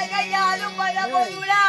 உலகையாலும் பல பொருளா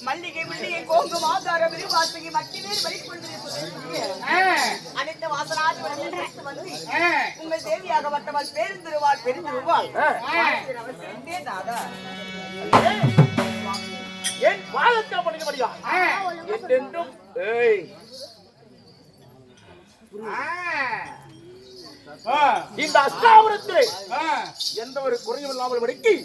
மல்லிகை மல்லிகை கோங்கு மாதாரம் வாசகி மட்டி பேர் வழிகொண்டு அனைத்து வாசனாதி வந்து உங்கள் தேவியாகப்பட்டவள் பேருந்திருவாள் பெருந்திருவாள் தாதா என் பாதத்தை படிக்க முடியா என்றென்றும் இந்த அஸ்தாபுரத்திலே எந்த ஒரு குறையும் இல்லாமல் வடிக்கி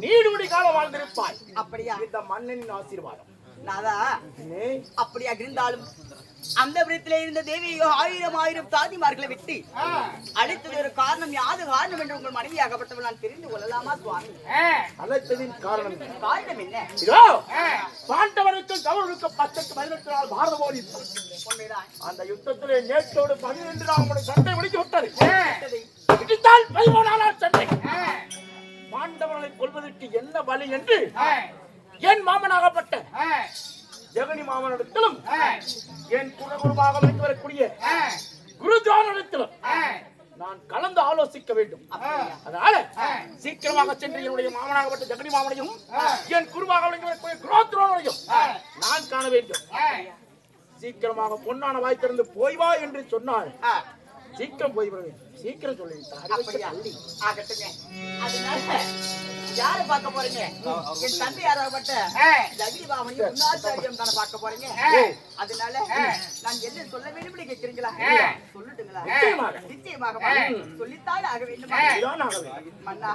நீடுபடி காலம் வாழ்ந்திருப்பாய். அப்படியா? இந்த மன்னனின் ஆசீர்வாதம். நாதா அப்படியா இருந்தாலும் அந்த விடத்திலே இருந்த தேவியோ 1000 தாதிமார்களை விட்டு அழைத்தது ஒரு காரணம் யாது காரணம் என்று உங்கள் மனைவியாகப்பட்டவள் நான் தெரிந்து கொள்ளலாமா சுவாமி? அழைத்ததின் காரணம் என்ன? இதோ பாண்டவனுக்கும் கௌரவனுக்கும் 10-18 நாள் பாரத போர் யுத்தம். அந்த யுத்தத்திலே நேற்றோடு 12 நாள் சண்டை முடித்து விட்டது. இடித்தால் 13 நாள் சண்டை. பாண்டவர்களை கொல்வதற்கு என்ன வழி என்று என் மாமனாகப்பட்ட ஜெகனி மாமனிடத்திலும் என் குருகுருவாக வைத்து வரக்கூடிய குருஜானிடத்திலும் நான் கலந்து ஆலோசிக்க வேண்டும். அதனால சீக்கிரமாக சென்று என்னுடைய மாமனாகப்பட்ட ஜெகனி மாமனையும் என் குருவாக வரக்கூடிய குரோத்ரோனையும் நான் காண வேண்டும். சீக்கிரமாக பொன்னான வாய் திறந்து போய் வா என்று சொன்னாள். சீக்கிரம் போய் வர வேண்டும். சீக்கிரம் சொல்லி யாரை பார்க்க போறீங்க? என் தந்தை யாராகப்பட்ட ஜெகனி மாமனையும் உன்னாச்சாரியம் தானே பார்க்க போறீங்க. அதனால நான் என்ன சொல்ல வேண்டும் கேட்கிறீங்களா? சொல்லுட்டுங்களா? நிச்சயமாக சொல்லித்தான் ஆக வேண்டும். மன்னா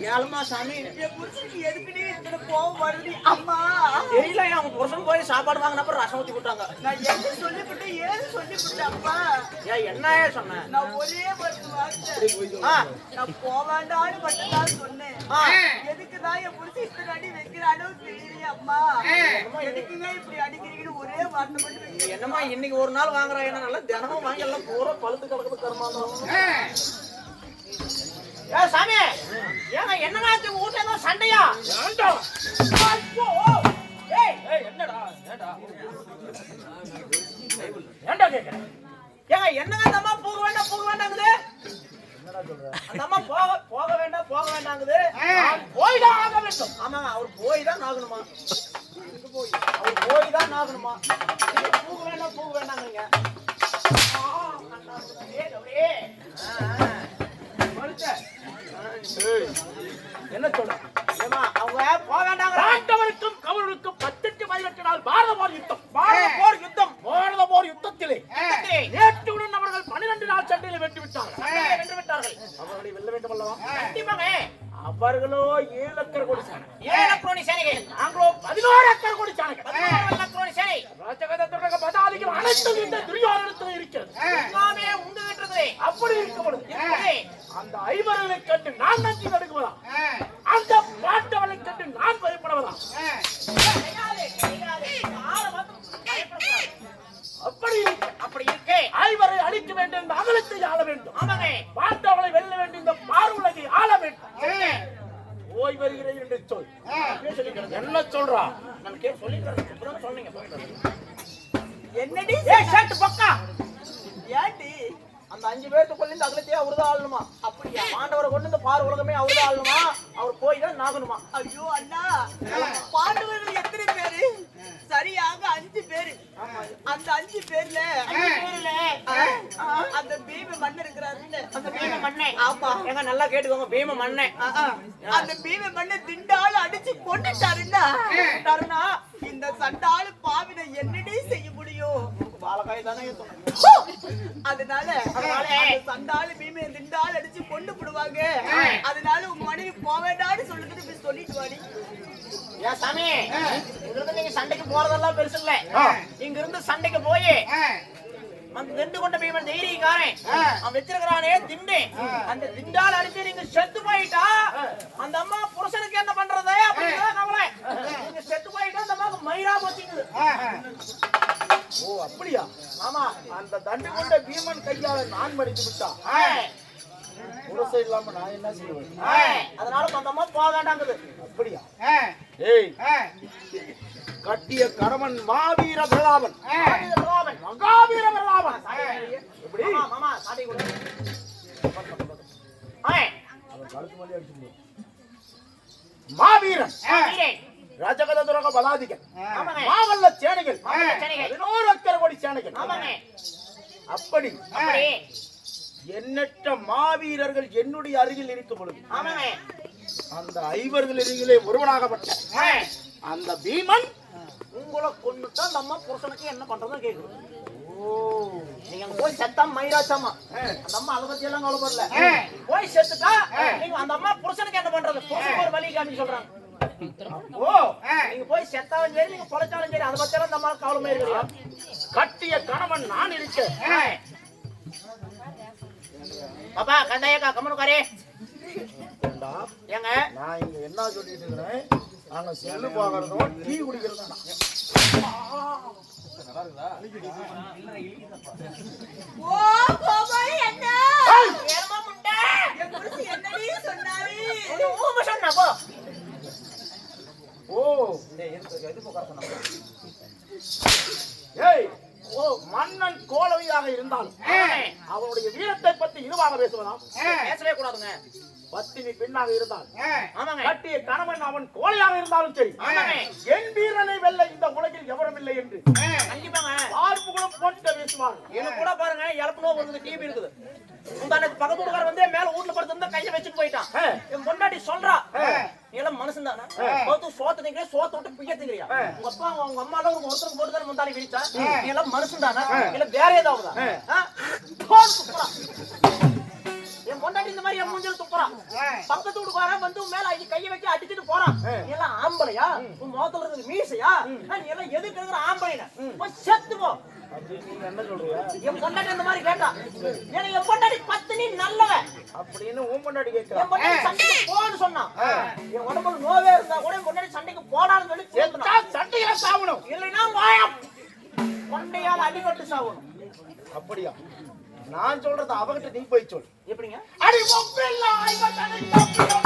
ஏழுமா சாமி என் புருஷனுக்கு எதுக்குடி இத்தனை கோவம் வருது அம்மா? தெரியல அவங்க புருஷன் போய் சாப்பாடு வாங்கினப்ப ரசம் ஊத்தி விட்டாங்க. நான் எது சொல்லிவிட்டு ஏது சொல்லிவிட்டேன் அப்பா? ஏன் என்னையே சொன்னேன்? நான் ஒரே ஒரு வார்த்தை நான் போவேண்டான்னு மட்டும்தான் சொன்னேன். எதுக்குதான் என் புருஷன் இத்தனை அடி வைக்கிறானோ தெரியல அம்மா. எதுக்குங்க இப்படி அடிக்கிறீங்கன்னு ஒரே வார்த்தை மட்டும் வைக்கிறீங்க. என்னம்மா இன்னைக்கு ஒரு நாள் வாங்குறா என்ன நல்லா தினமும் வாங்கி எல்லாம் பூரா பழுத்து கிடக்குது கருமாந்தம். ஏ சாமி ஏங்க என்னடாச்சு வீட்டுல ஏதோ சண்டையா? என்னடா கேக்குறேன்? ஏங்க என்னங்க அந்த அம்மா போக வேண்டாங்குது? அந்த அம்மா போக வேண்டாங்குது. போய் தான் ஆக வேண்டும். ஆமாங்க அவர் போய் தான் ஆகணுமா? அவர் போய் தான் ஆகணுமா? போக வேண்டாங்க. என்ன சொல்ற? ஏமா அவங்க போக வேண்டாங்க. பாண்டவருக்கும் கௌரவருக்கும் 18 நாள் பாரத போர் யுத்தத்திலே நேற்றுடன் அவர்கள் 12 நாள் சண்டையில் வென்று விட்டார்கள். அவர்களை வெல்ல வேண்டும் அல்லவா? கண்டிப்பாங்க. அவர்களோ 7 லட்சம் கோடி சேனை, 7 லட்சம் சேனைகள். நாங்களோ 11 லட்சம் கோடி சேனைகள். 11 லட்சம் சேனை. ராஜகதத்துடைய பதாதிகள் அனைத்தும் இந்த துரியோதனத்தில் இருக்கிறது. எல்லாமே உண்டு விட்டது. அப்படி இருக்கும் பொழுது அந்த ஐவர்களை கண்டு நான் நன்றி நடுங்குவதா? அந்த பாண்டவனை கண்டு நான் பயப்படுவதா? அப்படி இருக்கு. ஐவரை அழிக்க வேண்டும், இந்த அகலத்தை ஆள வேண்டும். ஆமாங்க. பாண்டவனை வெல்ல வேண்டும், இந்த பார்வுலகை ஆள வேண்டும். ஓய் வருகிறேன் என்று சொல். என்ன சொல்றா? நான் சொல்லிக்கிறேன். சொன்னீங்க என்னடி ஷர்ட் பக்கா ஏண்டி அந்த 5 பேருக்குள்ள இந்த அகலத்தையே அவர்தான் ஆளணுமா? அப்படியா? பாண்டவரை கொண்டு இந்த பார் உலகமே அவர்தான் ஆளணுமா? அவர் போய் தான் நாகணுமா? ஐயோ அண்ணா, பாண்டவர்கள் எத்தனை பேரு? சரியாக 5 பேரு. அந்த 5 பேர்ல அந்த பீம மன்னன் இருக்கிறாரு. அந்த பீம மண்ணே. ஆமா. எங்க நல்லா கேட்டுக்கோங்க, பீம மண்ணே. அந்த பீம மண்ணை திண்டால அடிச்சு கொண்டுட்டாருன்னா தருணா இந்த சண்டாளு பாவினை என்னடி செய்ய முடியும்? பாலகாய் தானே அதனால அந்த சண்டாளு பீம திண்டால அடிச்சு கொண்டு போடுவாங்க. அதனால உங்க மனைவி போவேண்டான்னு சொல்லிட்டு போய் சொல்லிட்டு வாடி. ஏன் சாமி இங்கிருந்து நீங்க சண்டைக்கு போறதெல்லாம் பெருசு இல்ல. இங்க இருந்து சண்டைக்கு போய் அந்த திண்டு கொண்ட பீமன் தைரியக்காரன் அவன் வச்சிருக்கிறானே திண்டு, அந்த திண்டால் அடிச்சு நீங்க செத்து போயிட்டா அந்த அம்மா புருஷனுக்கு என்ன பண்றது அப்படிங்கிற கவலை. நீங்க செத்து போயிட்டா அந்த அம்மாவுக்கு மயிரா போச்சுங்குது. ஓ அப்படியா? ஆமா. அந்த தண்டு கொண்ட பீமன் கையால நான் மடித்து விட்டா புருஷன் இல்லாம நான் என்ன செய்வேன்? அதனால அந்த அம்மா போக வேண்டாங்குது. அப்படியா? ஏய், கட்டிய கணவன் மாவீர பிரதாபன், மகாவீர பிரதாபன். எப்படி? மாமா சாட்டை கொடு. அவன் கழுத்து மேலே அடிச்சு மாவீரன், ராஜகத துரக பலாதிகள், மாவல்ல சேனைகள், 11 அக்கரை கோடி சேனைகள். அப்படி எண்ணற்ற மாவீரர்கள் என்னுடைய அருகில் இருக்கும் பொழுது அந்த ஐவர்கள் அருகிலே ஒருவனாகப்பட்ட அந்த பீமன் உங்களை கொண்டுட்டா அந்த அம்மா புருஷனுக்கு என்ன பண்றதுன்னு கேக்குது. நீங்க அங்க போய் செத்தா மயிராச்சாமா அந்த அம்மா அதை பத்தி எல்லாம் கவலைப்படல. போய் செத்துட்டா நீங்க அந்த அம்மா புருஷனுக்கு என்ன பண்றது? புருஷனுக்கு ஒரு வழி காமி சொல்றாங்க. ஓ நீங்க போய் செத்தாலும் சரி நீங்க பொழைச்சாலும் சரி அதை பத்தி எல்லாம் அந்த அம்மா கவலைமே இருக்கிறியா? கட்டிய கணவன் நான் இருக்கேன். பாப்பா கண்டாயக்கா கம்மனுக்காரே ஏங்க நான் இங்க என்ன சொல்லிட்டு இருக்கிறேன்? நாங்க செல்லு பாக்குறதும் டீ குடிக்கிறதும் மன்னன் கோலவியாக இருந்தாலும் அவனுடைய வீரத்தை பற்றி இதுவாக பேசுவதாம் பேசவே கூடாதுங்க. பத்தினி பெண்ணாக இருந்தால் ஆமாங்க கட்டிய கணவன் அவன் கோழையாக இருந்தாலும் சரி என் வீரனை வெல்ல இந்த உலகில் எவரும் இல்லை என்று கண்டிப்பாங்க பார்ப்பு கூட போட்டு பேசுவாங்க. எனக்கு கூட பாருங்க இழப்புனோ ஒரு டிவி இருக்குது. முந்தானத்து பக்கத்து வீட்டுக்கார வந்து மேல வீட்டுல படுத்து கையை வச்சுட்டு போயிட்டான். என் பொண்டாட்டி சொல்றா நீ எல்லாம் மனுஷன் தானே சோத்து திங்கிற சோத்த விட்டு பிய்ய திங்கிறியா? உங்க அப்பா உங்க அம்மா எல்லாம் ஒருத்தருக்கு போட்டு தானே முந்தானி விரிச்சா? நீ எல்லாம் மனுஷன் தானே இல்ல வேற ஏதாவது என் பொண்டாட்டி இந்த மாதிரி என் மூஞ்சில துப்புறான். பக்கத்து வீட்டுக்காரன் வந்து உன் மேல கையை வச்சு அடிச்சுட்டு போறான். நீ எல்லாம் ஆம்பளையா? உன் முகத்துல இருக்கிறது மீசையா? நீ எல்லாம் எதுக்கு இருக்கிற ஆம்பளைனா? செத்து போ. என்ன சொல்றியா? என் பொண்டாட்டி இந்த மாதிரி கேட்டா, எனக்கு என் பொண்டாட்டி பத்தினி நல்லவன் அப்படின்னு உன் பொண்டாட்டி கேட்கிறா. என் பொண்டாட்டி சண்டைக்கு போன்னு சொன்னான். என் உடம்புல நோவே இருந்தா கூட என் பொண்டாட்டி சண்டைக்கு போடான்னு சொல்லி சண்டையில சாவணும், இல்லைன்னா வாயம் கொண்டையால் அடிபட்டு சாவணும். அப்படியா? நான் சொல்றது அவகிட்ட நீ போய் சொல். எப்படிங்க? அடி மொப்பில்லா ஐவதனை தப்பியோ.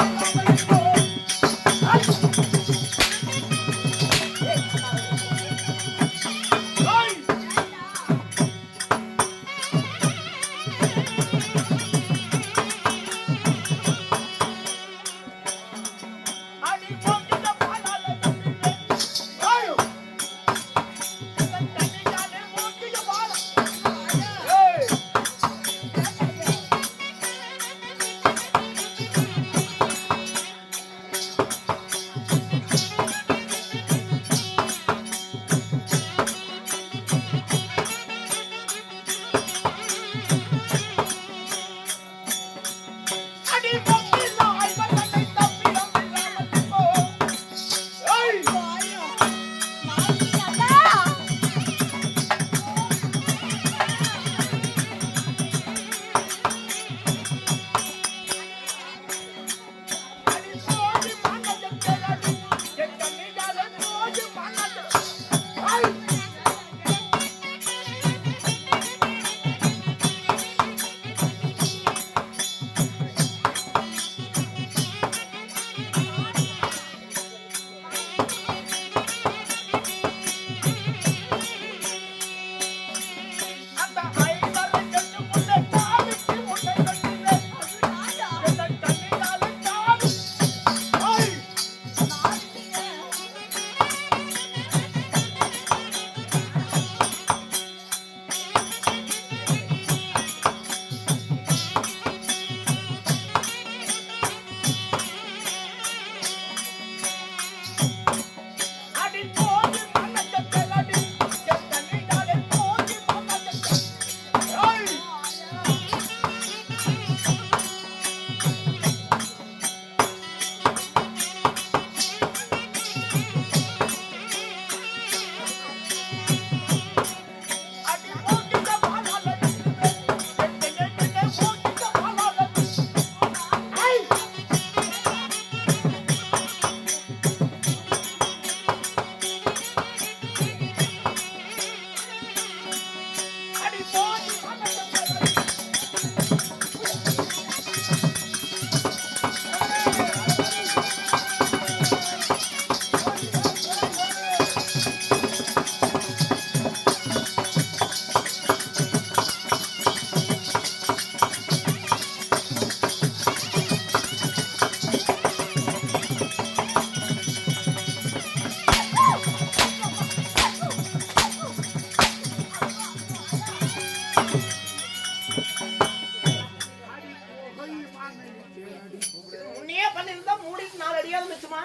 உன்னையே பண்ணிருந்தா மூடிட்டு 4 அடியாவது மிச்சமா?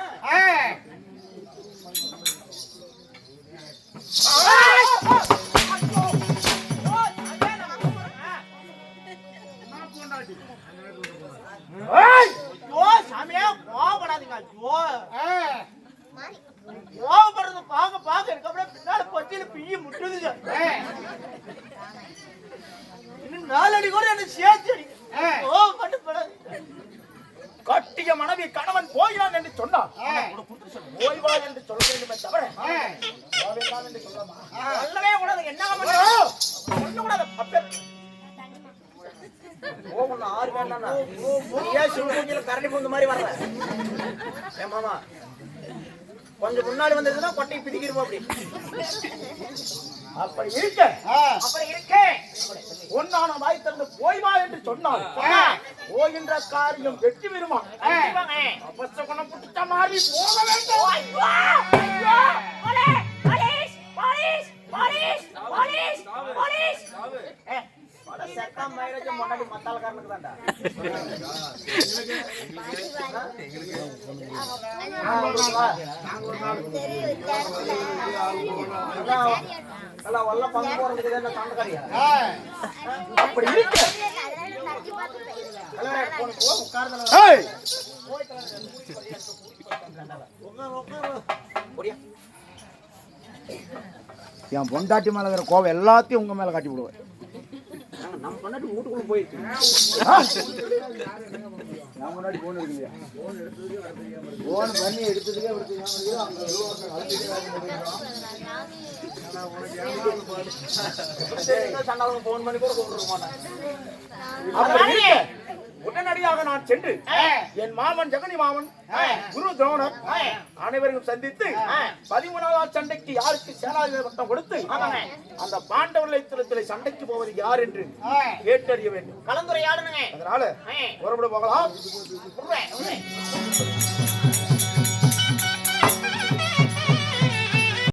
சாமியா கோவப்படாதீங்க. கோவப்படுறது பாக்க எனக்கு அப்படியே பின்னால பட்டியல பிய்ய முட்டுதுங்க. இன்னும் 4 அடி கூட என்ன சேர்த்து அடி. கட்டிய மனைவி கணவன் போகிறான் என்று சொன்னார். ஓய்வா என்று சொல்ல வேண்டுமே தவிர ஓய்வா என்று சொல்லலாமா? சொல்லவே கூடாது. என்ன பண்ணுறோம்? சொல்லக்கூடாது. ஓவன் 6 வேண்டானா? ஏன் சிவபூஜையில கரடி பூந்து மாதிரி வரல? ஏன் மாமா கொஞ்சம் முன்னாடி வந்ததுன்னா கொட்டையை பிடிக்கிறோம். அப்படி இருக்க ஒன்னான வாய் திறந்து போய்வா என்று சொன்னால் போகின்ற காரியம் வெற்றி பெறுமா? அபசகுணம் பிடிச்ச மாதிரி போக வேண்டும். முன்னாடி மத்தாளக்காரனுக்கு தான்டா. அப்படி இருக்கு ஏய், என் பொண்டாட்டி மேல இருக்கிற கோவம் எல்லாத்தையும் உங்க மேல காட்டி விடுவேன். நம்ம பொண்டாட்டி வீட்டுக்குள்ள போயிடுச்சு. நான் முன்னாடி போன் எடுக்கலையா? போன் பண்ணி எடுத்ததுக்கே சண்டாவுக்கு போன் பண்ணி கூட கூப்பிட்டு மாட்டேன். உடனடியாக நான் சென்று என் மாமன் ஜெகனி மாமன் குரு துரோணர் அனைவரையும் சந்தித்து 13வது சண்டைக்கு யாருக்கு சேனாதிபதி பட்டம் கொடுத்து அந்த பாண்டவர்களை சண்டைக்கு போவது யார் என்று கேட்டறிய வேண்டும். கலந்துரையாடணுங்க. அதனால புறப்பட போகலாம்.